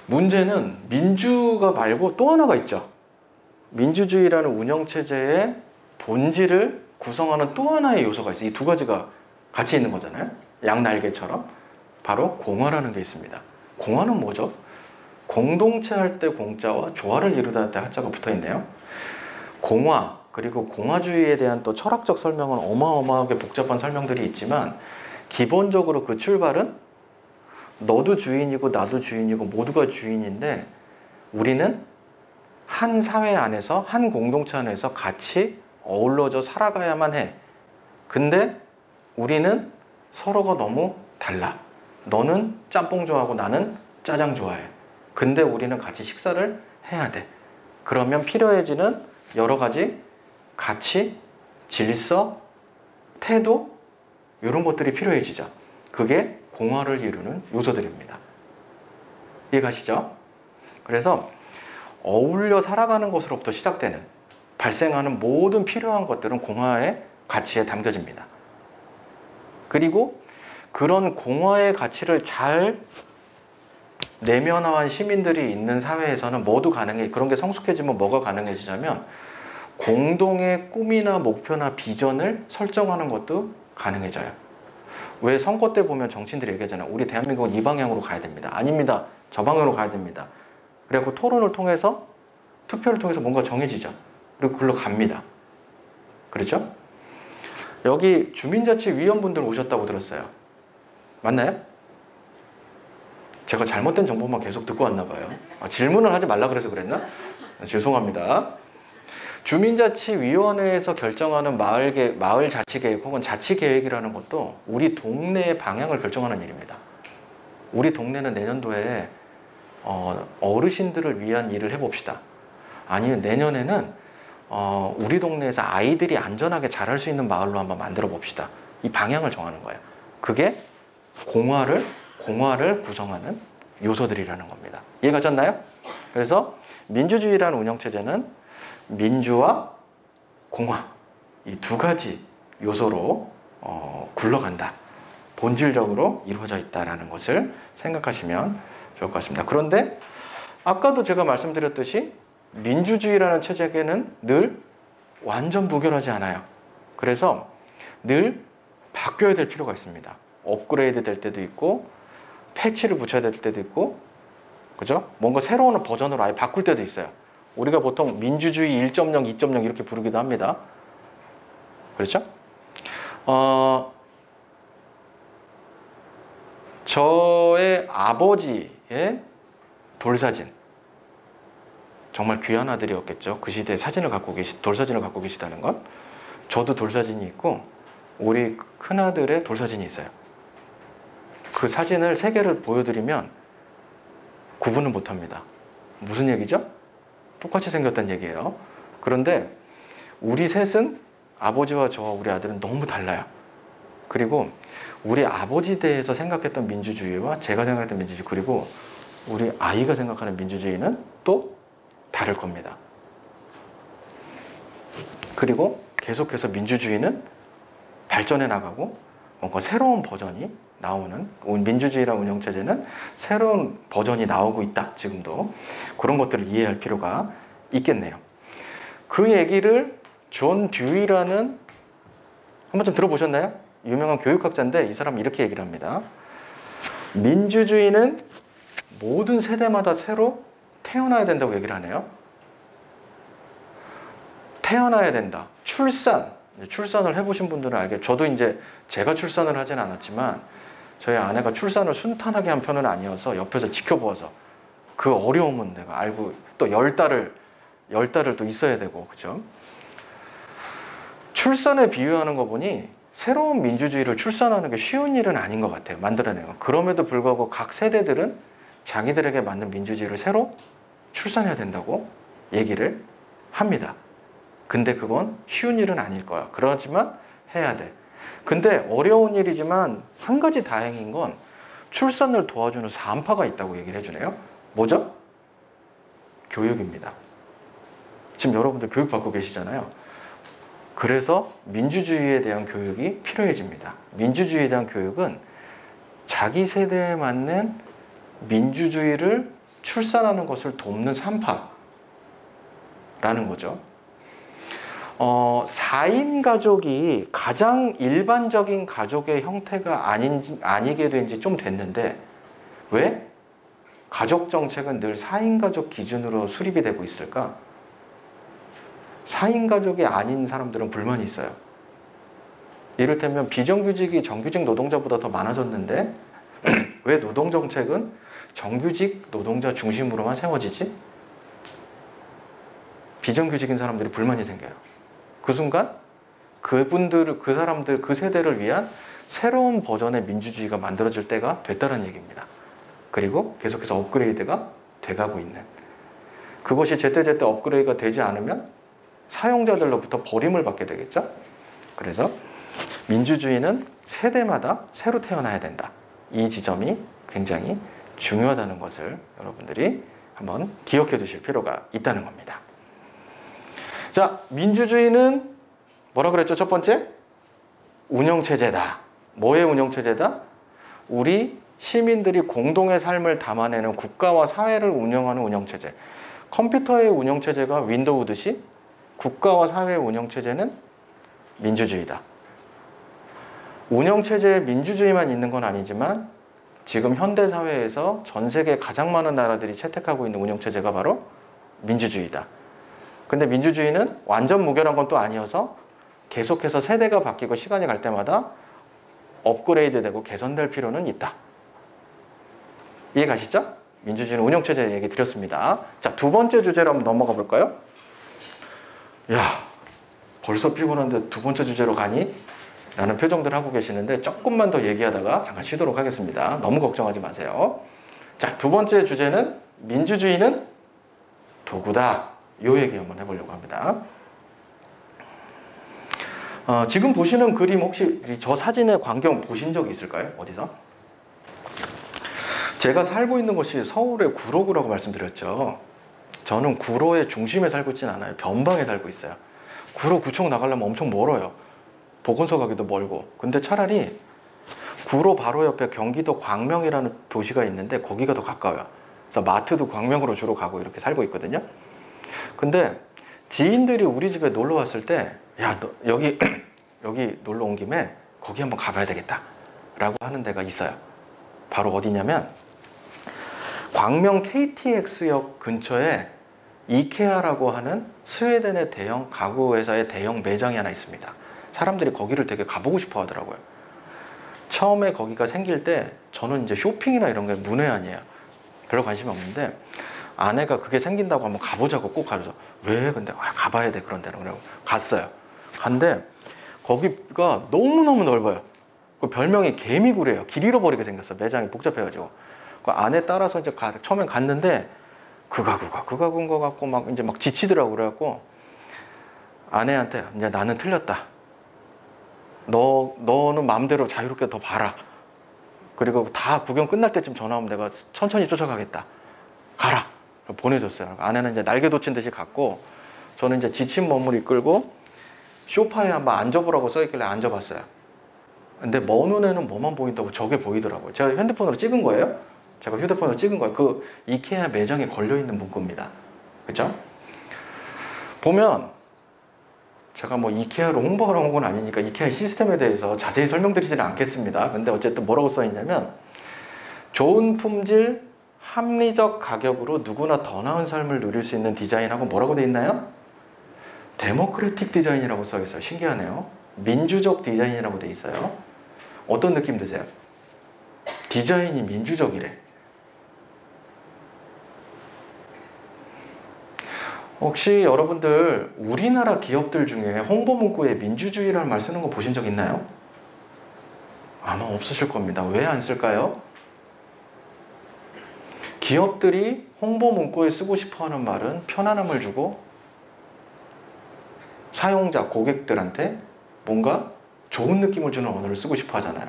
[SPEAKER 1] 문제는 민주가 말고 또 하나가 있죠. 민주주의라는 운영체제의 본질을 구성하는 또 하나의 요소가 있어요. 이 두 가지가 같이 있는 거잖아요. 양날개처럼. 바로 공화라는 게 있습니다. 공화는 뭐죠? 공동체 할 때 공자와 조화를 이루다 할 때 하자가 붙어 있네요. 공화, 그리고 공화주의에 대한 또 철학적 설명은 어마어마하게 복잡한 설명들이 있지만 기본적으로 그 출발은 너도 주인이고 나도 주인이고 모두가 주인인데 우리는 한 사회 안에서 한 공동체 안에서 같이 어우러져 살아가야만 해. 근데 우리는 서로가 너무 달라. 너는 짬뽕 좋아하고 나는 짜장 좋아해. 근데 우리는 같이 식사를 해야 돼. 그러면 필요해지는 여러 가지 가치, 질서, 태도 이런 것들이 필요해지죠. 그게 공화를 이루는 요소들입니다. 이해가시죠? 그래서 어울려 살아가는 것으로부터 시작되는 발생하는 모든 필요한 것들은 공화의 가치에 담겨집니다. 그리고 그런 공화의 가치를 잘 내면화한 시민들이 있는 사회에서는 뭐도 가능해. 그런 게 성숙해지면 뭐가 가능해지냐면 공동의 꿈이나 목표나 비전을 설정하는 것도 가능해져요. 왜 선거 때 보면 정치인들이 얘기하잖아요. 우리 대한민국은 이 방향으로 가야 됩니다. 아닙니다. 저 방향으로 가야 됩니다. 그래갖고 토론을 통해서 투표를 통해서 뭔가 정해지죠. 그리고 그걸로 갑니다. 그렇죠? 여기 주민자치위원분들 오셨다고 들었어요. 맞나요? 제가 잘못된 정보만 계속 듣고 왔나 봐요. 질문을 하지 말라 그래서 그랬나? 죄송합니다. 주민자치위원회에서 결정하는 마을 자치계획 혹은 자치계획이라는 것도 우리 동네의 방향을 결정하는 일입니다. 우리 동네는 내년도에 어르신들을 위한 일을 해봅시다. 아니면 내년에는 우리 동네에서 아이들이 안전하게 자랄 수 있는 마을로 한번 만들어 봅시다. 이 방향을 정하는 거예요. 그게 공화를 구성하는 요소들이라는 겁니다. 이해가 졌나요? 그래서 민주주의라는 운영체제는 민주와 공화 이 두 가지 요소로 굴러간다. 본질적으로 이루어져 있다는 것을 생각하시면 좋을 것 같습니다. 그런데 아까도 제가 말씀드렸듯이 민주주의라는 체제계는 늘 완전 무결하지 않아요. 그래서 늘 바뀌어야 될 필요가 있습니다. 업그레이드 될 때도 있고 패치를 붙여야 될 때도 있고 그죠? 뭔가 새로운 버전으로 아예 바꿀 때도 있어요. 우리가 보통 민주주의 1.0, 2.0 이렇게 부르기도 합니다. 그렇죠? 저의 아버지의 돌사진 정말 귀한 아들이었겠죠. 그 시대에 돌사진을 갖고 계시다는 건. 저도 돌사진이 있고 우리 큰아들의 돌사진이 있어요. 그 사진을 3개를 보여드리면 구분을 못합니다. 무슨 얘기죠? 똑같이 생겼다는 얘기예요. 그런데 우리 셋은 아버지와 저와 우리 아들은 너무 달라요. 그리고 우리 아버지 대해서 생각했던 민주주의와 제가 생각했던 민주주의 그리고 우리 아이가 생각하는 민주주의는 또 다를 겁니다. 그리고 계속해서 민주주의는 발전해 나가고 뭔가 새로운 버전이 나오는 민주주의라는 운영체제는 새로운 버전이 나오고 있다. 지금도 그런 것들을 이해할 필요가 있겠네요. 그 얘기를 존 듀이라는 한번 좀 들어보셨나요? 유명한 교육학자인데 이 사람이 이렇게 얘기를 합니다. 민주주의는 모든 세대마다 새로 태어나야 된다고 얘기를 하네요. 태어나야 된다. 출산을 해보신 분들은 알겠죠. 저도 이제 제가 출산을 하진 않았지만 저희 아내가 출산을 순탄하게 한 편은 아니어서 옆에서 지켜보아서 그 어려움은 내가 알고 또 10달을 또 있어야 되고 그죠? 출산에 비유하는 거 보니 새로운 민주주의를 출산하는 게 쉬운 일은 아닌 것 같아요. 만들어내요. 그럼에도 불구하고 각 세대들은 자기들에게 맞는 민주주의를 새로 출산해야 된다고 얘기를 합니다. 근데 그건 쉬운 일은 아닐 거야. 그렇지만 해야 돼. 근데 어려운 일이지만 한 가지 다행인 건 출산을 도와주는 산파가 있다고 얘기를 해주네요. 뭐죠? 교육입니다. 지금 여러분들 교육받고 계시잖아요. 그래서 민주주의에 대한 교육이 필요해집니다. 민주주의에 대한 교육은 자기 세대에 맞는 민주주의를 출산하는 것을 돕는 산파라는 거죠. 4인 가족이 가장 일반적인 가족의 형태가 아니게 된 지 좀 됐는데 왜? 가족 정책은 늘 4인 가족 기준으로 수립이 되고 있을까? 4인 가족이 아닌 사람들은 불만이 있어요. 이를테면 비정규직이 정규직 노동자보다 더 많아졌는데 왜 노동정책은 정규직 노동자 중심으로만 세워지지? 비정규직인 사람들이 불만이 생겨요. 그 순간 그 사람들, 그 세대를 위한 새로운 버전의 민주주의가 만들어질 때가 됐다는 얘기입니다. 그리고 계속해서 업그레이드가 돼가고 있는 그것이 제때제때 업그레이드가 되지 않으면 사용자들로부터 버림을 받게 되겠죠. 그래서 민주주의는 세대마다 새로 태어나야 된다. 이 지점이 굉장히 중요하다는 것을 여러분들이 한번 기억해 두실 필요가 있다는 겁니다. 자, 민주주의는 뭐라 그랬죠? 첫 번째? 운영체제다. 뭐의 운영체제다? 우리 시민들이 공동의 삶을 담아내는 국가와 사회를 운영하는 운영체제. 컴퓨터의 운영체제가 윈도우듯이 국가와 사회의 운영체제는 민주주의다. 운영체제에 민주주의만 있는 건 아니지만 지금 현대사회에서 전 세계 가장 많은 나라들이 채택하고 있는 운영체제가 바로 민주주의다. 근데 민주주의는 완전 무결한 건 또 아니어서 계속해서 세대가 바뀌고 시간이 갈 때마다 업그레이드되고 개선될 필요는 있다. 이해 가시죠? 민주주의는 운영체제 얘기 드렸습니다. 자, 두 번째 주제로 한번 넘어가 볼까요? 야, 벌써 피곤한데 두 번째 주제로 가니? 라는 표정들 하고 계시는데 조금만 더 얘기하다가 잠깐 쉬도록 하겠습니다. 너무 걱정하지 마세요. 자, 두 번째 주제는 민주주의는 도구다. 이 얘기 한번 해보려고 합니다. 지금 보시는 그림 혹시 저 사진의 광경 보신 적 있을까요? 어디서? 제가 살고 있는 곳이 서울의 구로구라고 말씀드렸죠. 저는 구로의 중심에 살고 있진 않아요. 변방에 살고 있어요. 구로 구청 나가려면 엄청 멀어요. 보건소 가기도 멀고. 근데 차라리 구로 바로 옆에 경기도 광명이라는 도시가 있는데 거기가 더 가까워요. 그래서 마트도 광명으로 주로 가고 이렇게 살고 있거든요. 근데 지인들이 우리 집에 놀러 왔을 때, 야, 너 여기 여기 놀러 온 김에 거기 한번 가봐야 되겠다 라고 하는 데가 있어요. 바로 어디냐면 광명 KTX역 근처에 이케아라고 하는 스웨덴의 대형 가구 회사의 대형 매장이 하나 있습니다. 사람들이 거기를 되게 가보고 싶어 하더라고요. 처음에 거기가 생길 때 저는 이제 쇼핑이나 이런 게 문외한이에요. 별로 관심이 없는데 아내가 그게 생긴다고 한번 가보자고 꼭 가르쳐. 왜? 근데 가봐야 돼 그런 데는. 그래고 갔어요. 갔는데 거기가 너무너무 넓어요. 그 별명이 개미굴이에요. 길 잃어버리게 생겼어. 매장이 복잡해가지고. 그 안에 따라서 이제 처음엔 갔는데 그 가구인 것 같고 막 이제 막 지치더라고. 그래갖고 아내한테 이제 나는 틀렸다. 너는 마음대로 자유롭게 더 봐라. 그리고 다 구경 끝날 때쯤 전화 오면 내가 천천히 쫓아가겠다. 가라. 보내줬어요. 아내는 이제 날개 돋친 듯이 갔고 저는 이제 지친 몸을 이끌고 소파에 한번 앉아보라고 써있길래 앉아봤어요. 근데 먼 눈에는 뭐만 보인다고 저게 보이더라고요. 제가 핸드폰으로 찍은 거예요. 제가 휴대폰으로 찍은 거예요. 그 이케아 매장에 걸려있는 문구입니다. 그죠? 보면 제가 뭐 이케아로 홍보하러 온 건 아니니까 이케아 시스템에 대해서 자세히 설명드리지는 않겠습니다. 근데 어쨌든 뭐라고 써있냐면 좋은 품질, 합리적 가격으로 누구나 더 나은 삶을 누릴 수 있는 디자인하고 뭐라고 돼 있나요? 데모크래틱 디자인이라고 써 있어요. 신기하네요. 민주적 디자인이라고 돼 있어요. 어떤 느낌 드세요? 디자인이 민주적이래. 혹시 여러분들 우리나라 기업들 중에 홍보 문구에 민주주의라는 말 쓰는 거 보신 적 있나요? 아마 없으실 겁니다. 왜 안 쓸까요? 기업들이 홍보 문구에 쓰고 싶어하는 말은 편안함을 주고 사용자, 고객들한테 뭔가 좋은 느낌을 주는 언어를 쓰고 싶어 하잖아요.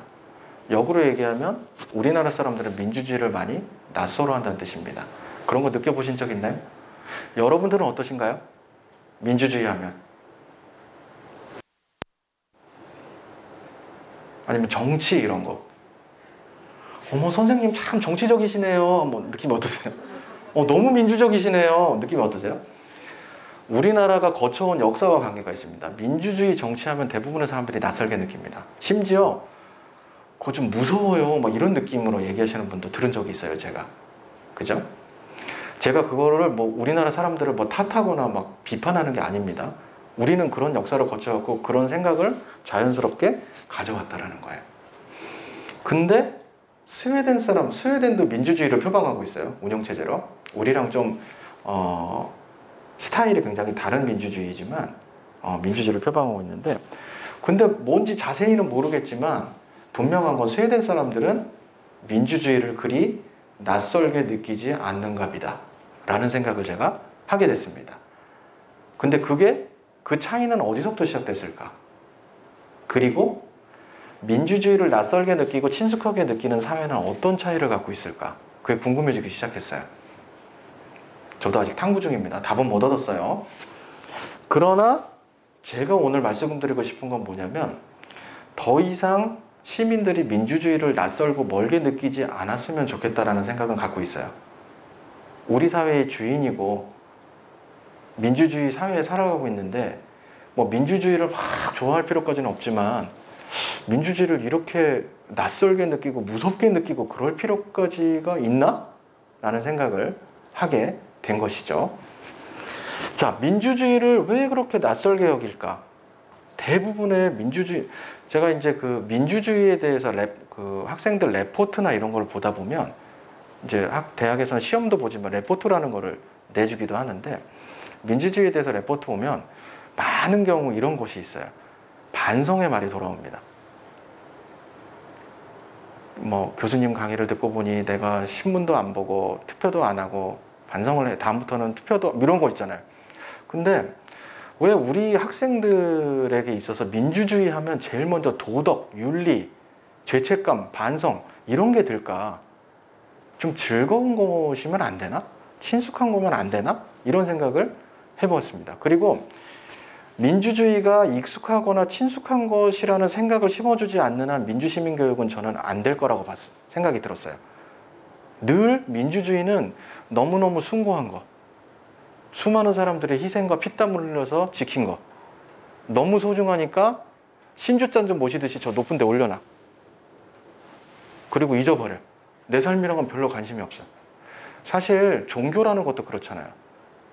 [SPEAKER 1] 역으로 얘기하면 우리나라 사람들은 민주주의를 많이 낯설어 한다는 뜻입니다. 그런 거 느껴보신 적 있나요? 여러분들은 어떠신가요? 민주주의 하면. 아니면 정치 이런 거. 어머 선생님 참 정치적이시네요. 뭐 느낌이 어떠세요? 너무 민주적이시네요. 느낌이 어떠세요? 우리나라가 거쳐온 역사와 관계가 있습니다. 민주주의 정치하면 대부분의 사람들이 낯설게 느낍니다. 심지어 그거 좀 무서워요. 막 이런 느낌으로 얘기하시는 분도 들은 적이 있어요. 제가. 그죠? 제가 그거를 뭐 우리나라 사람들을 뭐 탓하거나 막 비판하는 게 아닙니다. 우리는 그런 역사를 거쳐갖고 그런 생각을 자연스럽게 가져왔다라는 거예요. 근데 스웨덴도 민주주의를 표방하고 있어요. 운영체제로. 우리랑 좀 스타일이 굉장히 다른 민주주의지만 민주주의를 표방하고 있는데 근데 뭔지 자세히는 모르겠지만 분명한 건 스웨덴 사람들은 민주주의를 그리 낯설게 느끼지 않는가 보다 라는 생각을 제가 하게 됐습니다. 근데 그 차이는 어디서부터 시작됐을까? 그리고 민주주의를 낯설게 느끼고 친숙하게 느끼는 사회는 어떤 차이를 갖고 있을까? 그게 궁금해지기 시작했어요. 저도 아직 탐구 중입니다. 답은 못 얻었어요. 그러나 제가 오늘 말씀드리고 싶은 건 뭐냐면 더 이상 시민들이 민주주의를 낯설고 멀게 느끼지 않았으면 좋겠다라는 생각은 갖고 있어요. 우리 사회의 주인이고 민주주의 사회에 살아가고 있는데 뭐 민주주의를 막 좋아할 필요까지는 없지만 민주주의를 이렇게 낯설게 느끼고 무섭게 느끼고 그럴 필요까지가 있나? 라는 생각을 하게 된 것이죠. 자, 민주주의를 왜 그렇게 낯설게 여길까? 대부분의 민주주의, 제가 이제 그 민주주의에 대해서 학생들 레포트나 이런 걸 보다 보면 이제 대학에서는 시험도 보지만 레포트라는 거를 내주기도 하는데 민주주의에 대해서 레포트 오면 많은 경우 이런 것이 있어요. 반성의 말이 돌아옵니다. 뭐 교수님 강의를 듣고 보니 내가 신문도 안 보고 투표도 안 하고 반성을 해. 다음부터는 투표도 이런 거 있잖아요. 근데 왜 우리 학생들에게 있어서 민주주의 하면 제일 먼저 도덕, 윤리, 죄책감, 반성 이런 게 들까? 좀 즐거운 것이면 안 되나? 친숙한 거면 안 되나? 이런 생각을 해보았습니다. 그리고 민주주의가 익숙하거나 친숙한 것이라는 생각을 심어주지 않는 한 민주시민교육은 저는 안 될 거라고 생각이 들었어요. 늘 민주주의는 너무너무 숭고한 거, 수많은 사람들의 희생과 피땀을 흘려서 지킨 거, 너무 소중하니까 신주잔 좀 모시듯이 저 높은 데 올려놔. 그리고 잊어버려. 내 삶이랑은 별로 관심이 없어. 사실 종교라는 것도 그렇잖아요.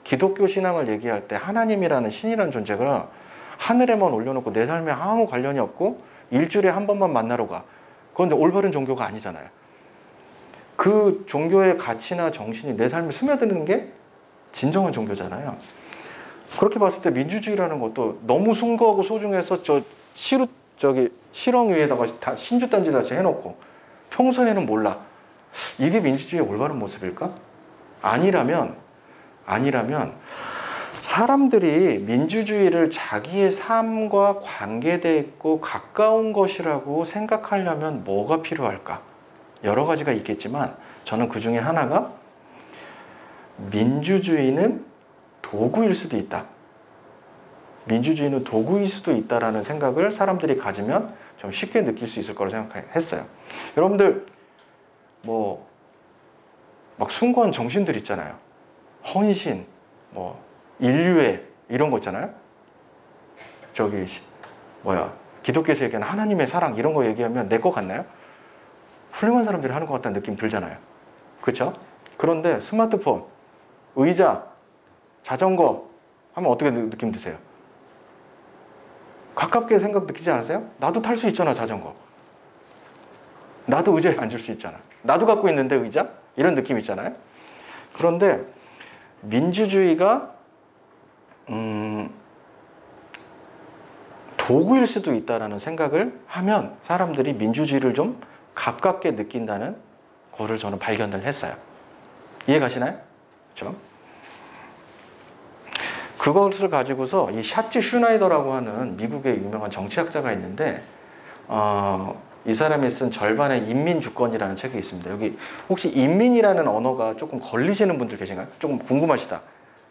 [SPEAKER 1] 기독교 신앙을 얘기할 때 하나님이라는 신이라는 존재가 하늘에만 올려놓고 내 삶에 아무 관련이 없고 일주일에 한 번만 만나러 가. 그건 올바른 종교가 아니잖아요. 그 종교의 가치나 정신이 내 삶에 스며드는 게 진정한 종교잖아요. 그렇게 봤을 때 민주주의라는 것도 너무 숭고하고 소중해서 실ong 위에다가 다 신주단지 다시 해놓고 평소에는 몰라. 이게 민주주의의 올바른 모습일까? 아니라면 사람들이 민주주의를 자기의 삶과 관계되어 있고 가까운 것이라고 생각하려면 뭐가 필요할까? 여러 가지가 있겠지만 저는 그 중에 하나가 민주주의는 도구일 수도 있다. 민주주의는 도구일 수도 있다라는 생각을 사람들이 가지면 좀 쉽게 느낄 수 있을 거라고 생각했어요. 여러분들 막 숭고한 정신들 있잖아요. 헌신, 인류애 이런 거 있잖아요. 기독교에서 얘기하는 하나님의 사랑 이런 거 얘기하면 내 거 같나요? 훌륭한 사람들이 하는 것 같다는 느낌 들잖아요. 그렇죠? 그런데 스마트폰, 의자, 자전거 하면 어떻게 느낌 드세요? 가깝게 생각 느끼지 않으세요? 나도 탈 수 있잖아, 자전거. 나도 의자에 앉을 수 있잖아. 나도 갖고 있는데 의자? 이런 느낌 있잖아요. 그런데 민주주의가 도구일 수도 있다는 생각을 하면 사람들이 민주주의를 좀 가깝게 느낀다는 거를 저는 발견을 했어요. 이해 가시나요? 그렇죠? 그것을 가지고서 이 샤츠 슈나이더라고 하는 미국의 유명한 정치학자가 있는데 이 사람이 쓴 절반의 인민주권이라는 책이 있습니다. 여기 혹시 인민이라는 언어가 조금 걸리시는 분들 계신가요? 조금 궁금하시다.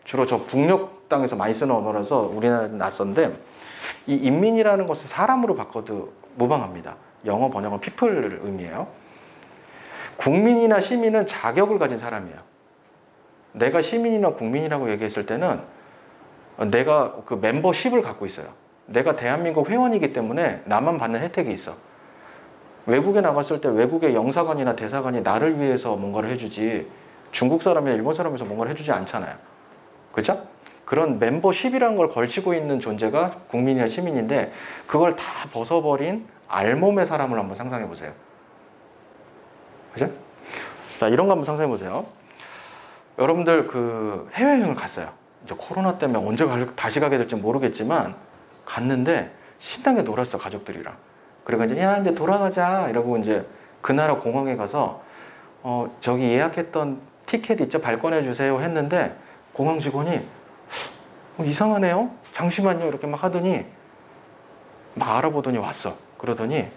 [SPEAKER 1] 주로 저 북녘 땅에서 많이 쓰는 언어라서 우리나라에 낯선데 이 인민이라는 것을 사람으로 바꿔도 무방합니다. 영어 번역은 people를 의미해요. 국민이나 시민은 자격을 가진 사람이에요. 내가 시민이나 국민이라고 얘기했을 때는 내가 그 멤버십을 갖고 있어요. 내가 대한민국 회원이기 때문에 나만 받는 혜택이 있어. 외국에 나갔을 때 외국의 영사관이나 대사관이 나를 위해서 뭔가를 해주지 중국 사람이나 일본 사람에서 뭔가를 해주지 않잖아요. 그렇죠? 그런 멤버십이라는 걸 걸치고 있는 존재가 국민이나 시민인데 그걸 다 벗어버린 알몸의 사람을 한번 상상해 보세요. 그죠? 자, 이런 거 한번 상상해 보세요. 여러분들 그 해외여행을 갔어요. 이제 코로나 때문에 언제 다시 가게 될지 모르겠지만 갔는데 신나게 놀았어, 가족들이랑. 그리고 이제 돌아가자 이러고 이제 그 나라 공항에 가서 저기 예약했던 티켓 있죠? 발권해 주세요 했는데 공항 직원이 이상하네요. 잠시만요. 이렇게 막 하더니 막 알아보더니 왔어. 그러더니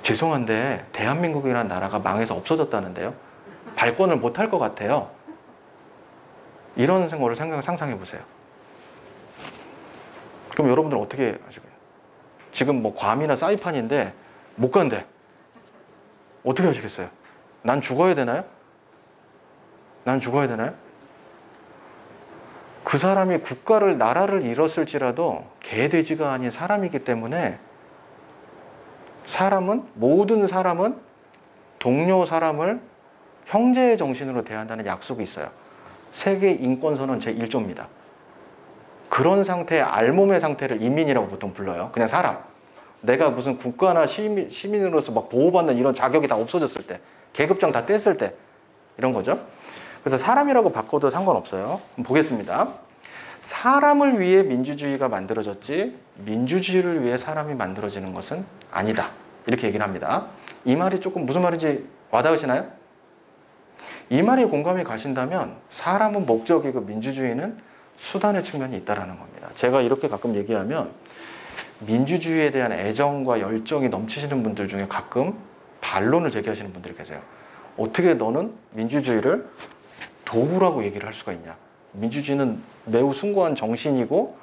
[SPEAKER 1] 죄송한데 대한민국이라는 나라가 망해서 없어졌다는데요. 발권을 못 할 것 같아요. 이런 거를 상상해 보세요. 그럼 여러분들은 어떻게 하시고요? 지금 괌이나 사이판인데 못 간대. 어떻게 하시겠어요? 난 죽어야 되나요? 난 죽어야 되나요? 그 사람이 국가를, 나라를 잃었을지라도 개돼지가 아닌 사람이기 때문에 모든 사람은 동료 사람을 형제의 정신으로 대한다는 약속이 있어요. 세계 인권선언 제1조입니다. 그런 상태의 알몸의 상태를 인민이라고 보통 불러요. 그냥 사람. 내가 무슨 국가나 시민으로서 막 보호받는 이런 자격이 다 없어졌을 때, 계급장 다 뗐을 때 이런 거죠. 그래서 사람이라고 바꿔도 상관없어요. 보겠습니다. 사람을 위해 민주주의가 만들어졌지 민주주의를 위해 사람이 만들어지는 것은 아니다. 이렇게 얘기를 합니다. 이 말이 조금 무슨 말인지 와닿으시나요? 이 말이 공감이 가신다면 사람은 목적이고 민주주의는 수단의 측면이 있다라는 겁니다. 제가 이렇게 가끔 얘기하면 민주주의에 대한 애정과 열정이 넘치시는 분들 중에 가끔 반론을 제기하시는 분들이 계세요. 어떻게 너는 민주주의를 도구라고 얘기를 할 수가 있냐. 민주주의는 매우 숭고한 정신이고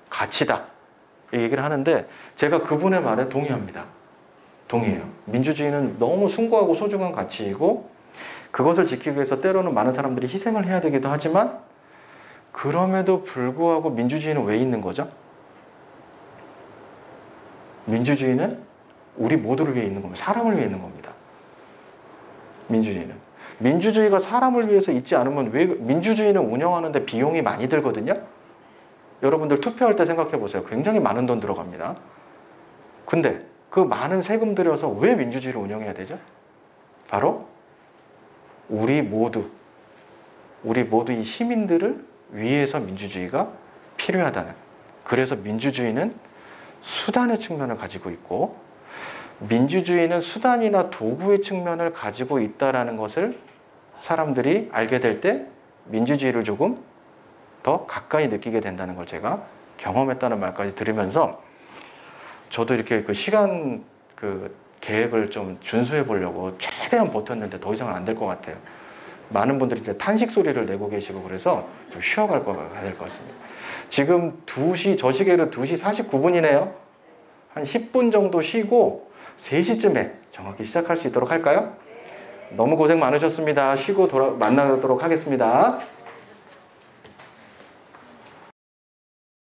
[SPEAKER 1] 가치다. 이 얘기를 하는데 제가 그분의 말에 동의합니다. 동의해요. 민주주의는 너무 숭고하고 소중한 가치이고 그것을 지키기 위해서 때로는 많은 사람들이 희생을 해야 되기도 하지만 그럼에도 불구하고 민주주의는 왜 있는 거죠? 민주주의는 우리 모두를 위해 있는 겁니다. 사람을 위해 있는 겁니다. 민주주의는. 민주주의가 사람을 위해서 있지 않으면 왜 민주주의는 운영하는데 비용이 많이 들거든요. 여러분들 투표할 때 생각해 보세요. 굉장히 많은 돈 들어갑니다. 근데 그 많은 세금 들여서 왜 민주주의를 운영해야 되죠? 바로 우리 모두 이 시민들을 위해서 민주주의가 필요하다는. 그래서 민주주의는 수단의 측면을 가지고 있고 민주주의는 수단이나 도구의 측면을 가지고 있다는 것을 사람들이 알게 될 때 민주주의를 조금 더 가까이 느끼게 된다는 걸 제가 경험했다는 말까지 들으면서 저도 이렇게 그 시간 계획을 좀 준수해 보려고 최대한 버텼는데 더 이상은 안 될 것 같아요. 많은 분들이 이제 탄식 소리를 내고 계시고 그래서 좀 쉬어가야 될 것 같습니다. 지금 2시, 저 시계로 2시 49분이네요. 한 10분 정도 쉬고 3시쯤에 정확히 시작할 수 있도록 할까요? 너무 고생 많으셨습니다. 쉬고 만나도록 하겠습니다.